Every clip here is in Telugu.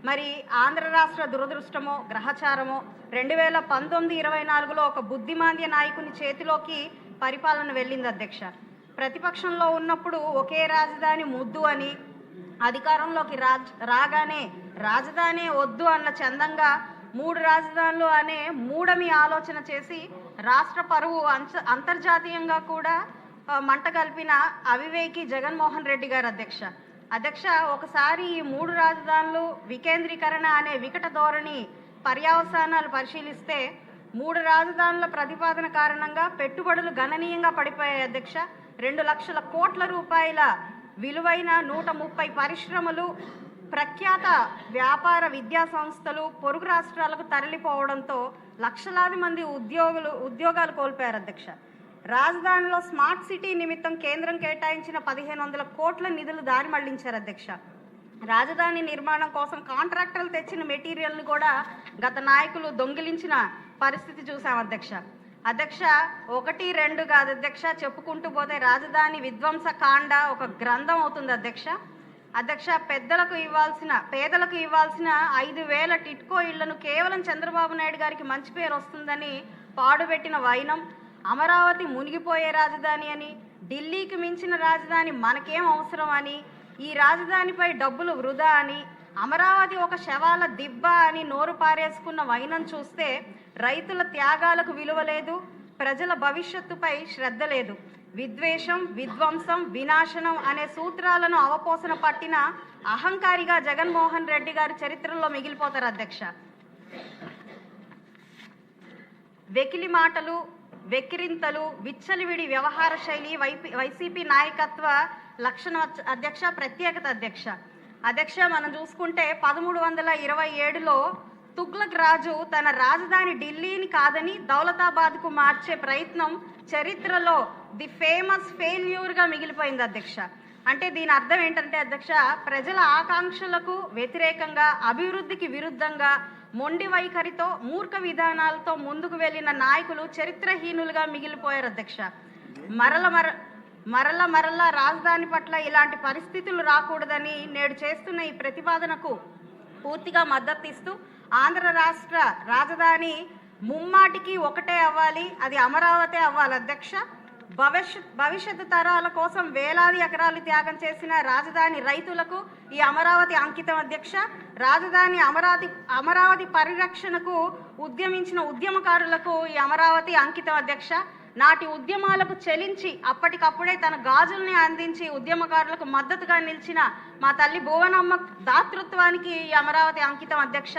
మరి ఆంధ్ర రాష్ట్ర దురదృష్టమో గ్రహచారమో 2019-24లో ఒక బుద్ధిమాంద్య నాయకుని చేతిలోకి పరిపాలన వెళ్ళింది అధ్యక్ష. ప్రతిపక్షంలో ఉన్నప్పుడు ఒకే రాజధాని ముద్దు అని, అధికారంలోకి రాగానే రాజధాని వద్దు అన్న చందంగా 3 రాజధానులు అనే మూడమి ఆలోచన చేసి రాష్ట్ర పరువు అంతర్జాతీయంగా కూడా మంట కలిపిన అవివేకి జగన్మోహన్ రెడ్డి గారు అధ్యక్ష ఒకసారి ఈ 3 రాజధానులు వికేంద్రీకరణ అనే వికట ధోరణి పర్యవసానాలు పరిశీలిస్తే 3 రాజధానుల ప్రతిపాదన కారణంగా పెట్టుబడులు గణనీయంగా పడిపోయాయి అధ్యక్ష. 2 లక్షల కోట్ల రూపాయల విలువైన 130 పరిశ్రమలు, ప్రఖ్యాత వ్యాపార విద్యా సంస్థలు పొరుగు రాష్ట్రాలకు తరలిపోవడంతో లక్షలాది మంది ఉద్యోగాలు కోల్పోయారు అధ్యక్ష. రాజధానిలో స్మార్ట్ సిటీ నిమిత్తం కేంద్రం కేటాయించిన 1500 కోట్ల నిధులు దారి మళ్లించారు అధ్యక్ష. రాజధాని నిర్మాణం కోసం కాంట్రాక్టర్లు తెచ్చిన మెటీరియల్ను కూడా గత నాయకులు దొంగిలించిన పరిస్థితి చూసాం అధ్యక్ష. 1, 2 కాదు అధ్యక్ష, చెప్పుకుంటూ పోతే రాజధాని విధ్వంస కాండ ఒక గ్రంథం అవుతుంది అధ్యక్ష. పేదలకు ఇవ్వాల్సిన 5,000 టిట్కో ఇళ్లను కేవలం చంద్రబాబు నాయుడు గారికి మంచి పేరు వస్తుందని పాడుపెట్టిన వైనం, అమరావతి మునిగిపోయే రాజధాని అని, ఢిల్లీకి మించిన రాజధాని మనకేం అవసరం అని, ఈ రాజధానిపై డబ్బులు వృధా అని, అమరావతి ఒక శవాల దిబ్బ అని నోరు పారేసుకున్న వైనం చూస్తే రైతుల త్యాగాలకు విలువ లేదు, ప్రజల భవిష్యత్తుపై శ్రద్ధ లేదు. విద్వేషం, విధ్వంసం, వినాశనం అనే సూత్రాలను అవపోసన పట్టిన అహంకారిగా జగన్మోహన్ రెడ్డి గారు చరిత్రలో మిగిలిపోతారు అధ్యక్ష. వెకిలి మాటలు, వెక్కిరింతలు, విచ్చలివిడి వ్యవహార శైలి వైసీపీ నాయకత్వ లక్షణం అధ్యక్ష, ప్రత్యేకత అధ్యక్ష. మనం చూసుకుంటే 1327లో తుగ్లక్ రాజు తన రాజధాని ఢిల్లీని కాదని దౌలతాబాద్కు మార్చే ప్రయత్నం చరిత్రలో ది ఫేమస్ ఫెయిల్యూర్గా మిగిలిపోయింది అధ్యక్ష. అంటే దీని అర్థం ఏంటంటే అధ్యక్ష, ప్రజల ఆకాంక్షలకు వ్యతిరేకంగా, అభివృద్ధికి విరుద్ధంగా, మొండి వైఖరితో, మూర్ఖ విధానాలతో ముందుకు వెళ్ళిన నాయకులు చరిత్రహీనులుగా మిగిలిపోయారు అధ్యక్ష. మరల రాజధాని పట్ల ఇలాంటి పరిస్థితులు రాకూడదని నేడు చేస్తున్న ఈ ప్రతిపాదనకు పూర్తిగా మద్దతు ఇస్తూ ఆంధ్ర రాష్ట్ర రాజధాని ముమ్మాటికి ఒకటే అవ్వాలి, అది అమరావతి అవ్వాలి అధ్యక్ష. భవిష్యత్తు తరాల కోసం వేలాది ఎకరాలు త్యాగం చేసిన రాజధాని రైతులకు ఈ అమరావతి అంకితం అధ్యక్ష. రాజధాని అమరావతి పరిరక్షణకు ఉద్యమించిన ఉద్యమకారులకు ఈ అమరావతి అంకితం అధ్యక్ష. నాటి ఉద్యమాలకు చెలించి అప్పటికప్పుడే తన గాజుల్ని అందించి ఉద్యమకారులకు మద్దతుగా నిలిచిన మా తల్లి భువనమ్మ దాతృత్వానికి ఈ అమరావతి అంకితం అధ్యక్ష.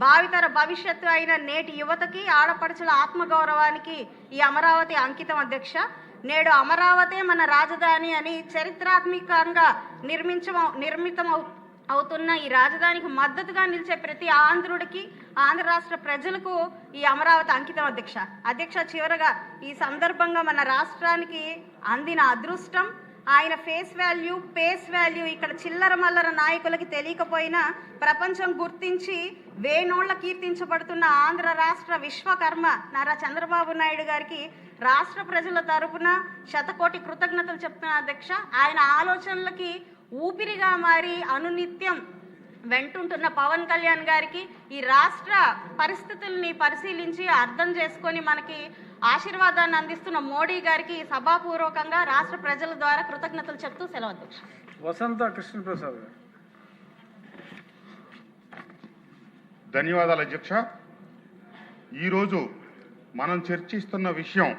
భావితర భవిష్యత్తు అయిన నేటి యువతకి, ఆడపడుచుల ఆత్మగౌరవానికి ఈ అమరావతి అంకితం అధ్యక్ష. నేడు అమరావతే మన రాజధాని అని చరిత్రాత్మకంగా నిర్మితం అవుతున్న ఈ రాజధానికి మద్దతుగా నిలిచే ప్రతి ఆంధ్రుడికి, ఆంధ్ర రాష్ట్ర ప్రజలకు ఈ అమరావతి అంకితం అధ్యక్ష. చివరగా ఈ సందర్భంగా మన రాష్ట్రానికి అందిన అదృష్టం, ఆయన ఫేస్ వాల్యూ, పేస్ వాల్యూ ఇక్కడ చిల్లర మల్లర నాయకులకి తెలియకపోయినా ప్రపంచం గుర్తించి వేనోళ్ల కీర్తించబడుతున్న ఆంధ్ర రాష్ట్ర విశ్వకర్మ నారా చంద్రబాబు నాయుడు గారికి రాష్ట్ర ప్రజల తరపున శతకోటి కృతజ్ఞతలు చెప్తున్నా అధ్యక్ష. ఆయన ఆలోచనలకి ఊపిరిగా మారి అనునిత్యం వెంటుంటున్న పవన్ కళ్యాణ్ గారికి, ఈ రాష్ట్ర పరిస్థితుల్ని పరిశీలించి అర్థం చేసుకొని మనకి ఆశీర్వాదాన్ని అందిస్తున్న మోడీ గారికి సభాపూర్వకంగా రాష్ట్ర ప్రజల ద్వారా కృతజ్ఞతలు చెప్తూ సెలవు అధ్యక్ష. వసంత కృష్ణప్రసాద్ గారు. ధన్యవాదాలు అధ్యక్ష. ఈరోజు మనం చర్చిస్తున్న విషయం